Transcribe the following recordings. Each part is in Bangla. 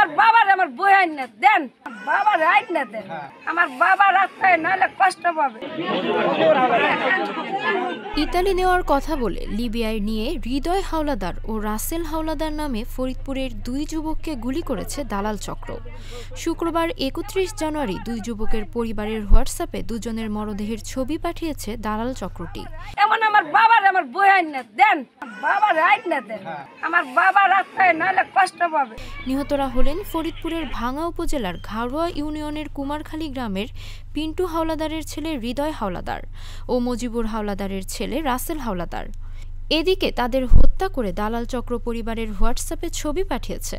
আমার বাবার আমার বই আইন না দেন, বাবার আইন না দেন, আমার বাবা রাস্তায় নাহলে কষ্ট পাবে। ইতালি নেওয়ার কথা বলে লিবিয়ায় নিয়ে হৃদয় হাওলাদার ও রাসেল হাওলাদার নামে ফরিদপুরের দুই যুবককে গুলি করেছে দালাল চক্র। শুক্রবার 31 জানুয়ারি দুই যুবকের পরিবারের হোয়াটসঅ্যাপে দুজনের মরদেহের ছবি পাঠিয়েছে দালাল চক্রটি। এমন আমার বাবার আমার বই আইন না দেন, বাবার আইন না দেন, আমার বাবা রাস্তায় নাহলে কষ্ট পাবে। নিহতরা হলেন ফরিদপুরের ভাঙ্গা উপজেলার ঘাড়ুয়া ইউনিয়নের কুমারখালী গ্রামের পিন্টু হাওলাদারের ছেলে হৃদয় হাওলাদার ও মজিবুর হাওলাদারের ছেলে রাসেল হাওলাদার। এদিকে তাদের হত্যা করে দালাল চক্র পরিবারের হোয়াটসঅ্যাপে ছবি পাঠিয়েছে।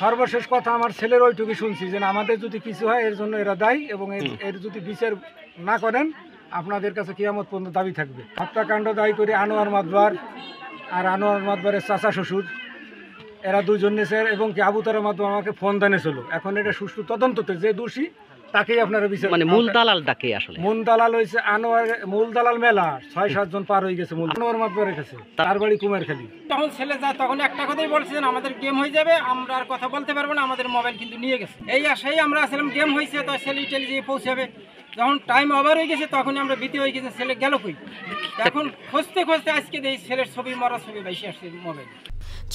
সর্বশেষ কথা আমার ছেলের ওইটুকু শুনছি যে আমাদের যদি কিছু হয় এর জন্য এরা দায়ী, এবং এর যদি বিচার না করেন আপনাদের কাছে কিয়ামত পর্যন্ত দাবি থাকবে। হত্যাকাণ্ড দায়ী করে আনোয়ার মাতবার আর আনোয়ার মাতবারের চাচা শ্বশুর এরা দুজন নেছে, এবং কি আবু তারা মাতবার আমাকে ফোন দানেছিল। এখন এটা সুষ্ঠু তদন্ততে যে দোষী তাকেই আপনারা বিচার, মানে মূল দালালটাকে আসলে মূল দালাল হয়েছে আনোয়ার, মূল দালাল মেলা 6-7 জন পার হয়ে গেছে আনোয়ার মাতবারের কাছে, তার বাড়ি কুমারখালী। তখন ছেলে যায় তখন একটা কথাই বলছেন আমাদের গেম হয়ে যাবে, আমরা আর কথা বলতে পারবো না, আমাদের মোবাইল কিন্তু নিয়ে গেছে। এই আশাই আমরা আসলাম গেম হয়েছে তো ছেলে ইটালি যেয়ে পৌঁছাবে। যখন টাইম ওভার হয়ে গেছে তখনই আমরা ভীতি হয়ে গেছে, ছেলে গেল কই। এখন খুঁজতে খুঁজতে আজকে এই ছেলের ছবি, মরা ছবি বেশি আসছে মোবাইল।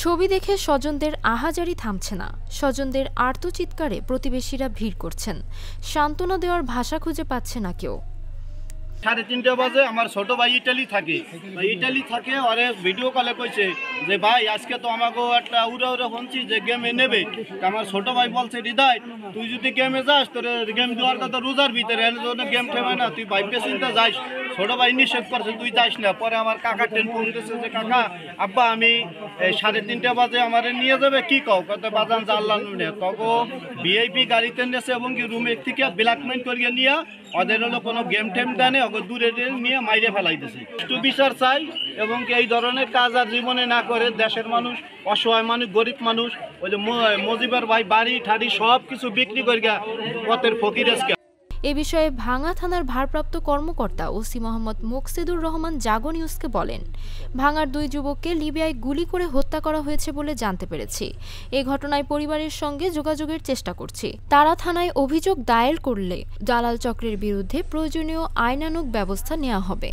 ছবি দেখে স্বজনদের আহাজারি থামছে না। স্বজনদের আর্তচিৎকারে প্রতিবেশীরা ভিড় করছেন। সান্ত্বনা দেওয়ার ভাষা খুঁজে পাচ্ছে না কেউ। 3:30 বাজে আমার ছোট ভাই ইটালি থাকে আরে ভিডিও কলে কইছে যে ভাই আজকে তো আমাকেও একটা উড়া শুনছি যে গেমে নেবে। আমার ছোট ভাই বলছে হৃদয় তুই যদি গেমে যাস তোর গেম দেওয়ার কথা রোজার ভিতরে, এর জন্য গেম ঠেবে না, তুই ভাই পেছনটা যাস। ছোট ভাই নিষেধ করছে তুই যাস না। পরে আমার কাকা টেলিফোন দিয়েছে যে কাকা আব্বা আমি 3:30 বাজে আমার নিয়ে যাবে, কি কও কত বাজান জানলাম না। তখন ভিআইপি গাড়িতে নিয়েছে এবং কি রুমের থেকে ব্ল্যাকমেল করিয়ে নিয়ে ওদের হলো কোনো গেম টেম দেনে দূরে নিয়ে মাইরে ফেলাইতেছে। একটু বিচার চাই এবং এই ধরনের কাজ আর জীবনে না করে দেশের মানুষ, অসহায় মানুষ, গরিব মানুষ, ওই যে মজিবর ভাই বাড়ি ঠাড়ি সব কিছু বিক্রি করে পথের ফকির। এ বিষয়ে ভাঙ্গা থানার ভারপ্রাপ্ত কর্মকর্তা ওসি মোহাম্মদ মোকসেদুর রহমান জাগো নিউজকে বলেন, ভাঙ্গার দুই যুবককে লিবিয়ায় গুলি করে হত্যা করা হয়েছে বলে জানতে পেরেছি। এ ঘটনায় পরিবারের সঙ্গে যোগাযোগের চেষ্টা করছি। তারা থানায় অভিযোগ দায়ের করলে দালাল চক্রের বিরুদ্ধে প্রয়োজনীয় আইনানুগ ব্যবস্থা নেওয়া হবে।